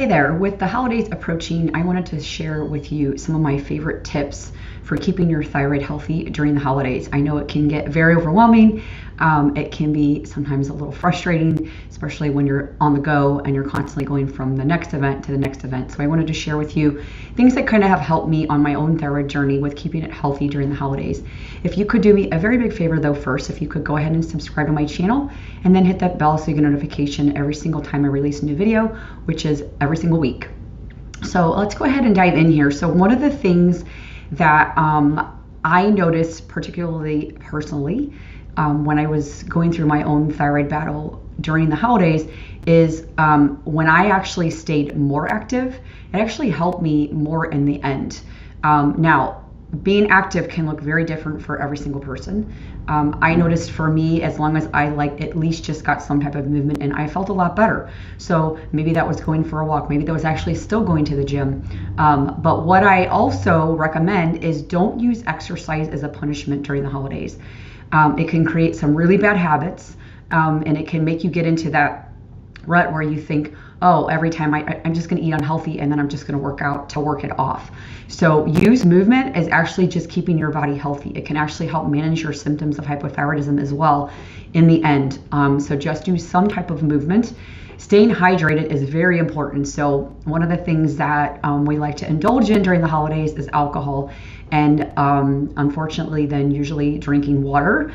Hey there, with the holidays approaching, I wanted to share with you some of my favorite tips for keeping your thyroid healthy during the holidays. I know it can get very overwhelming. It can be sometimes a little frustrating, especially when you're on the go and you're constantly going from the next event to the next event. So I wanted to share with you things that kind of have helped me on my own thyroid journey with keeping it healthy during the holidays. If you could do me a very big favor though first, if you could go ahead and subscribe to my channel and then hit that bell so you get a notification every single time I release a new video, which is every single week. So let's go ahead and dive in here. So one of the things that I noticed particularly personally when I was going through my own thyroid battle during the holidays is when I actually stayed more active, it actually helped me more in the end. Now, being active can look very different for every single person. I noticed for me, as long as I at least just got some type of movement and I felt a lot better. So maybe that was going for a walk. Maybe that was actually still going to the gym. But what I also recommend is don't use exercise as a punishment during the holidays. It can create some really bad habits and it can make you get into that rut where you think, oh, every time I'm just going to eat unhealthy and then I'm just going to work out to work it off. So use movement as actually just keeping your body healthy. It can actually help manage your symptoms of hypothyroidism as well in the end. So just do some type of movement. Staying hydrated is very important. So one of the things that we like to indulge in during the holidays is alcohol. And unfortunately, then usually drinking water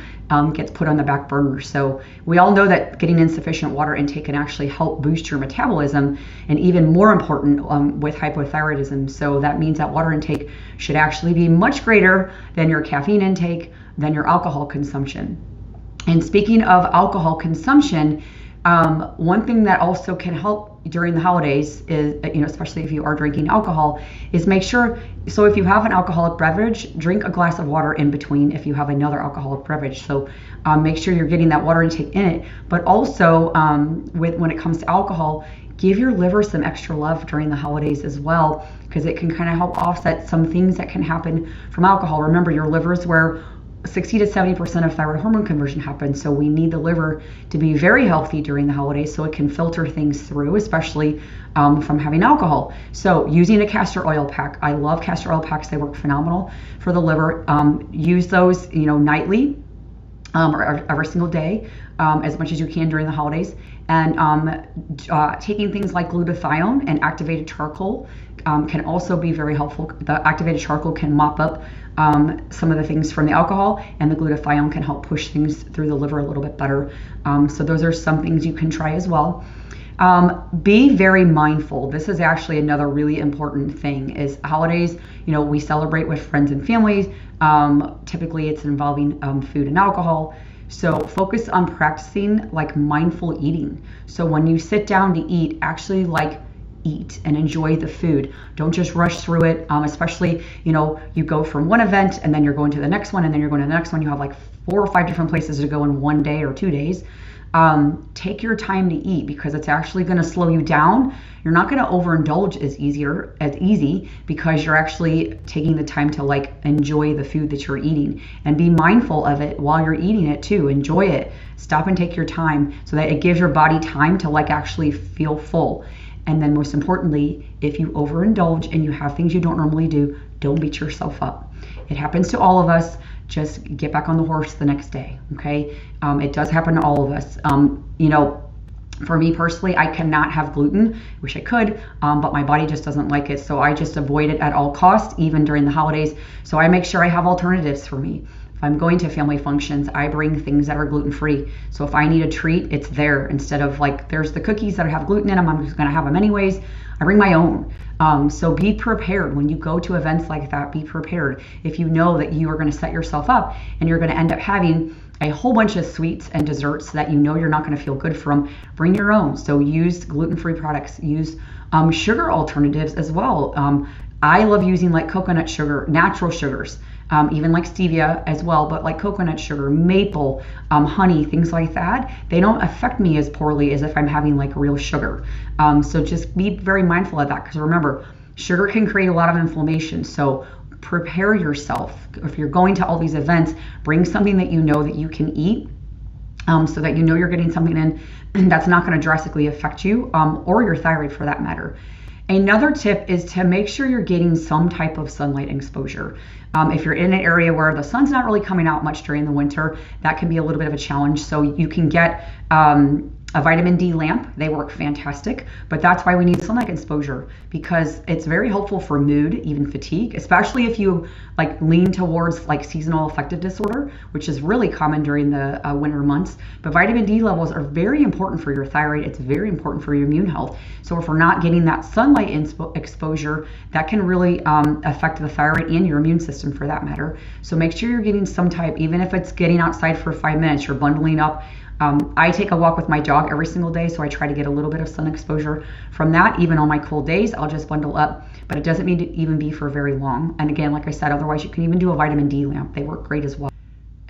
gets put on the back burner. So we all know that getting insufficient water intake can actually help boost your metabolism, and even more important with hypothyroidism. So that means that water intake should actually be much greater than your caffeine intake, than your alcohol consumption. And speaking of alcohol consumption, one thing that also can help during the holidays is, especially if you are drinking alcohol, is make sure, so if you have an alcoholic beverage, drink a glass of water in between if you have another alcoholic beverage. So make sure you're getting that water intake in it. But also when it comes to alcohol, give your liver some extra love during the holidays as well, because it can kind of help offset some things that can happen from alcohol. Remember, your liver is where 60 to 70% of thyroid hormone conversion happens. So we need the liver to be very healthy during the holidays so it can filter things through, especially from having alcohol. So using a castor oil pack. I love castor oil packs. They work phenomenal for the liver. Use those, nightly or every single day as much as you can during the holidays. And taking things like glutathione and activated charcoal can also be very helpful. The activated charcoal can mop up some of the things from the alcohol, and the glutathione can help push things through the liver a little bit better. So those are some things you can try as well. Be very mindful. This is actually another really important thing is holidays, we celebrate with friends and families. Typically it's involving food and alcohol. So focus on practicing mindful eating. So when you sit down to eat, actually eat and enjoy the food. Don't just rush through it, especially, you go from one event and then you're going to the next one and then you're going to the next one. You have 4 or 5 different places to go in one day or 2 days. Take your time to eat because it's actually going to slow you down. You're not going to overindulge as easy because you're actually taking the time to enjoy the food that you're eating, and be mindful of it while you're eating it too. Enjoy it. Stop and take your time so that it gives your body time to actually feel full. And then most importantly, if you overindulge and you have things you don't normally do, don't beat yourself up. It happens to all of us. Just get back on the horse the next day, okay? It does happen to all of us. For me personally, I cannot have gluten. I wish I could, but my body just doesn't like it. So I just avoid it at all costs, even during the holidays. So I make sure I have alternatives for me. If I'm going to family functions, I bring things that are gluten-free. So if I need a treat, it's there. Instead of there's the cookies that have gluten in them, I'm just gonna have them anyways. I bring my own. So be prepared when you go to events like that. Be prepared. If you know that you are going to set yourself up and you're going to end up having a whole bunch of sweets and desserts that you're not going to feel good from, bring your own. So use gluten-free products. Use sugar alternatives as well. I love using coconut sugar, natural sugars. Even stevia as well, but coconut sugar, maple, honey, things like that, they don't affect me as poorly as if I'm having real sugar. So just be very mindful of that, because remember, sugar can create a lot of inflammation. So prepare yourself. If you're going to all these events, bring something that you know that you can eat so that you know you're getting something in and that's not going to drastically affect you or your thyroid for that matter. Another tip is to make sure you're getting some type of sunlight exposure. If you're in an area where the sun's not really coming out much during the winter, that can be a little bit of a challenge. So you can get a vitamin D lamp. They work fantastic, but that's why we need sunlight exposure, because it's very helpful for mood, even fatigue, especially if you like lean towards like seasonal affective disorder, which is really common during the winter months. But vitamin D levels are very important for your thyroid. It's very important for your immune health. So if we're not getting that sunlight exposure, that can really affect the thyroid and your immune system for that matter. So make sure you're getting some type, even if it's getting outside for 5 minutes, you're bundling up. I take a walk with my dog every single day, so I try to get a little bit of sun exposure from that. Even on my cold days, I'll just bundle up, but it doesn't need to even be for very long. And again, like I said, otherwise you can even do a vitamin D lamp. They work great as well.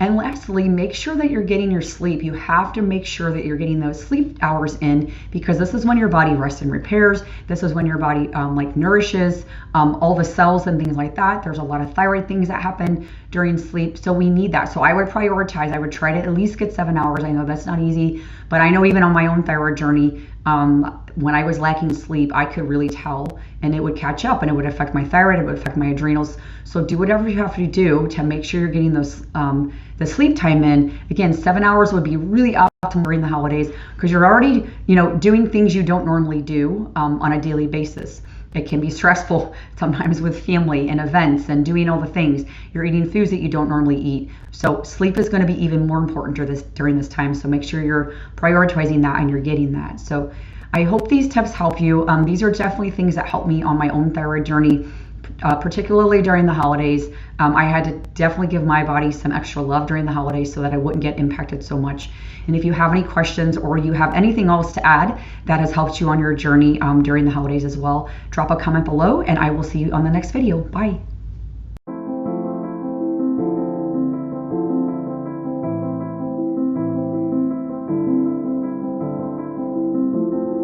And lastly, make sure that you're getting your sleep. You have to make sure that you're getting those sleep hours in, because this is when your body rests and repairs. This is when your body like nourishes all the cells and things like that. There's a lot of thyroid things that happen during sleep, so we need that. So I would prioritize. I would try to at least get 7 hours. I know that's not easy, but I know even on my own thyroid journey, when I was lacking sleep, I could really tell, and it would catch up, and it would affect my thyroid, it would affect my adrenals. So do whatever you have to do to make sure you're getting those the sleep time in. Again, 7 hours would be really optimal during the holidays, because you're already, doing things you don't normally do on a daily basis. It can be stressful sometimes with family and events and doing all the things. You're eating foods that you don't normally eat. So sleep is going to be even more important during this time. So make sure you're prioritizing that and you're getting that. So I hope these tips help you. These are definitely things that helped me on my own thyroid journey, particularly during the holidays. I had to definitely give my body some extra love during the holidays so that I wouldn't get impacted so much. And if you have any questions or you have anything else to add that has helped you on your journey during the holidays as well, drop a comment below, and I will see you on the next video. Bye.